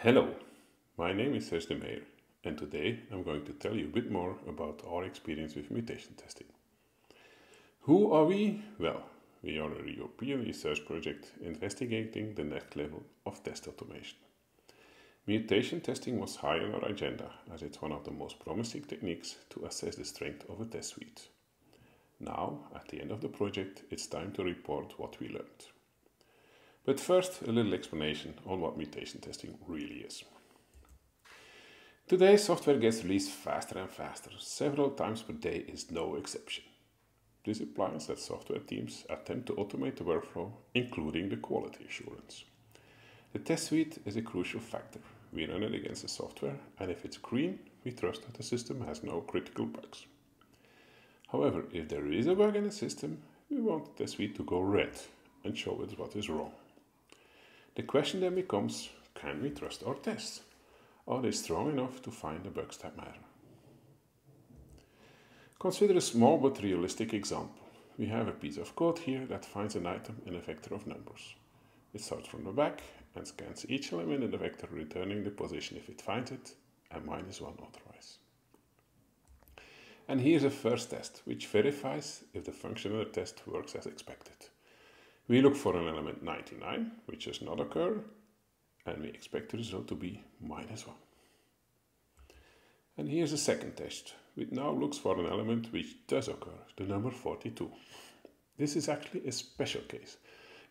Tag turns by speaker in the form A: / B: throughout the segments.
A: Hello, my name is TESTOMAT and today I'm going to tell you a bit more about our experience with mutation testing. Who are we? Well, we are a European research project investigating the next level of test automation. Mutation testing was high on our agenda as it's one of the most promising techniques to assess the strength of a test suite. Now, at the end of the project, it's time to report what we learned. But first, a little explanation on what mutation testing really is. Today, software gets released faster and faster. Several times per day is no exception. This implies that software teams attempt to automate the workflow, including the quality assurance. The test suite is a crucial factor. We run it against the software, and if it's green, we trust that the system has no critical bugs. However, if there is a bug in the system, we want the test suite to go red and show us what is wrong. The question then becomes, can we trust our tests? Are they strong enough to find the bugs that matter? Consider a small but realistic example. We have a piece of code here that finds an item in a vector of numbers. It starts from the back and scans each element in the vector, returning the position if it finds it, and -1 otherwise. And here's a first test, which verifies if the function of the test works as expected. We look for an element 99, which does not occur, and we expect the result to be -1. And here's a second test, which now looks for an element which does occur, the number 42. This is actually a special case,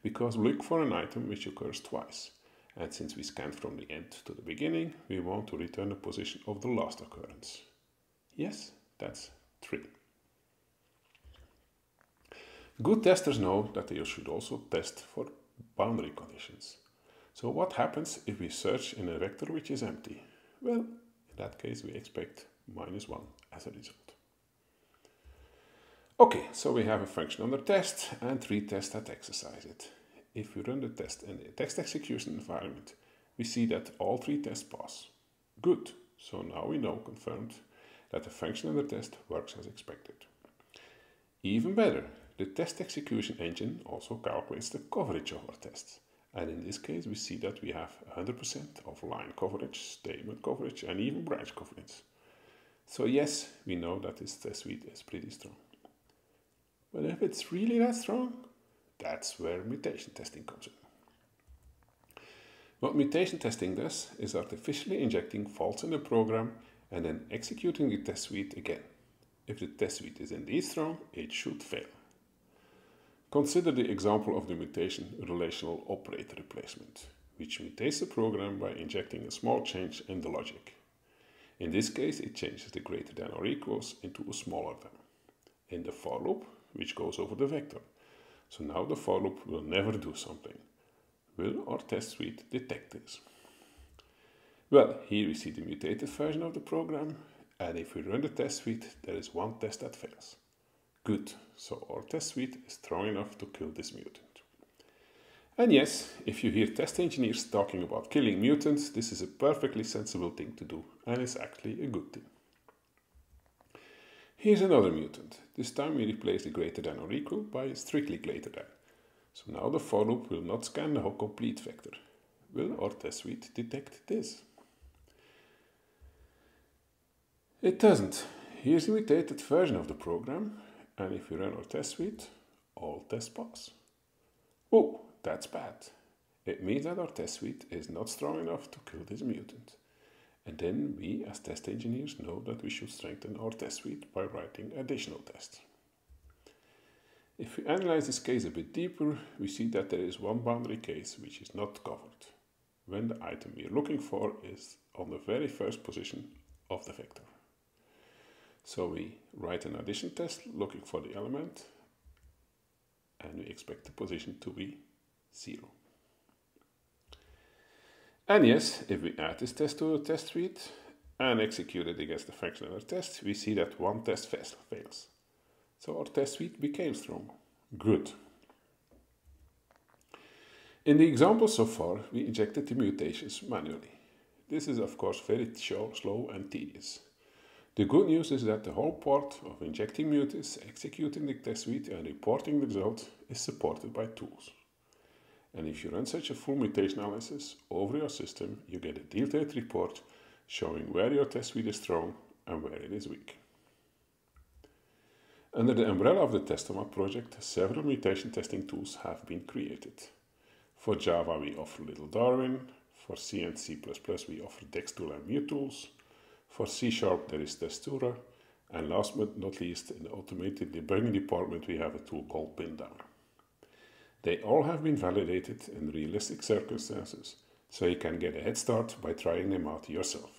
A: because we look for an item which occurs twice, and since we scanned from the end to the beginning, we want to return the position of the last occurrence. Yes, that's 3. Good testers know that they should also test for boundary conditions. So what happens if we search in a vector which is empty? Well, in that case we expect -1 as a result. Okay, so we have a function under test and 3 tests that exercise it. If we run the test in the text execution environment, we see that all 3 tests pass. Good, so now we know confirmed that the function under test works as expected. Even better, the test execution engine also calculates the coverage of our tests. And in this case, we see that we have 100% of line coverage, statement coverage, and even branch coverage. So yes, we know that this test suite is pretty strong. But if it's really that strong, that's where mutation testing comes in. What mutation testing does is artificially injecting faults in the program and then executing the test suite again. If the test suite is indeed strong, it should fail. Consider the example of the mutation relational operator replacement, which mutates the program by injecting a small change in the logic. In this case, it changes the greater than or equals into a smaller than in the for loop, which goes over the vector. So now the for loop will never do something. Will our test suite detect this? Well, here we see the mutated version of the program, and if we run the test suite, there is 1 test that fails. Good, so our test suite is strong enough to kill this mutant. And yes, if you hear test engineers talking about killing mutants, this is a perfectly sensible thing to do, and is actually a good thing. Here's another mutant. This time we replace the greater than or equal by a strictly greater than. So now the for loop will not scan the whole complete vector. Will our test suite detect this? It doesn't. Here's the mutated version of the program, and if we run our test suite, all tests pass. Oh, that's bad. It means that our test suite is not strong enough to kill this mutant. And then we, as test engineers, know that we should strengthen our test suite by writing additional tests. If we analyze this case a bit deeper, we see that there is 1 boundary case which is not covered, when the item we are looking for is on the very first position of the vector. So we write an addition test looking for the element, and we expect the position to be 0. And yes, if we add this test to the test suite and execute it against the function under test, we see that 1 test fails. So our test suite became strong. Good. In the example so far, we injected the mutations manually. This is of course very slow and tedious. The good news is that the whole part of injecting mutants, executing the test suite and reporting the result is supported by tools. And if you run such a full mutation analysis over your system, you get a detailed report showing where your test suite is strong and where it is weak. Under the umbrella of the TESTOMAT project, several mutation testing tools have been created. For Java we offer Little Darwin, for C and C++ we offer Dextool and MuTools, for C# there is Testura, and last but not least, in the automated debugging department we have a tool called PinDown. They all have been validated in realistic circumstances, so you can get a head start by trying them out yourself.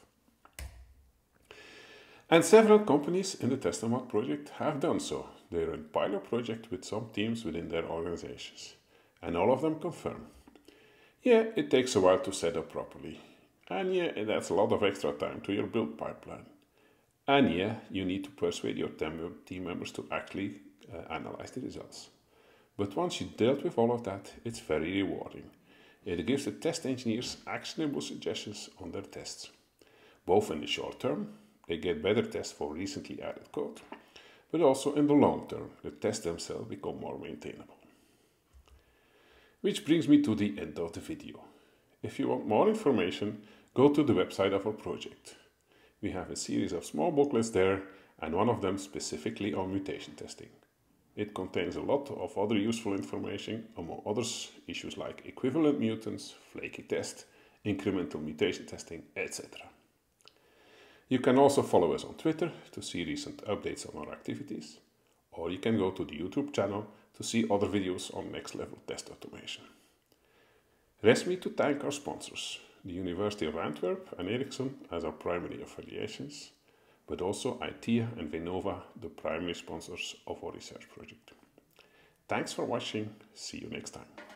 A: And several companies in the TESTOMAT project have done so. They run pilot projects with some teams within their organizations. And all of them confirm. Yeah, it takes a while to set up properly. And yeah, it adds a lot of extra time to your build pipeline. And yeah, you need to persuade your team members to actually analyze the results. But once you dealt with all of that, it's very rewarding. It gives the test engineers actionable suggestions on their tests. Both in the short term, they get better tests for recently added code, but also in the long term, the tests themselves become more maintainable. Which brings me to the end of the video. If you want more information, go to the website of our project. We have a series of small booklets there, and one of them specifically on mutation testing. It contains a lot of other useful information, among others, issues like equivalent mutants, flaky test, incremental mutation testing, etc. You can also follow us on Twitter to see recent updates on our activities, or you can go to the YouTube channel to see other videos on next level test automation. Rest me to thank our sponsors, the University of Antwerp and Ericsson as our primary affiliations, but also ITEA and Vinova, the primary sponsors of our research project. Thanks for watching, see you next time.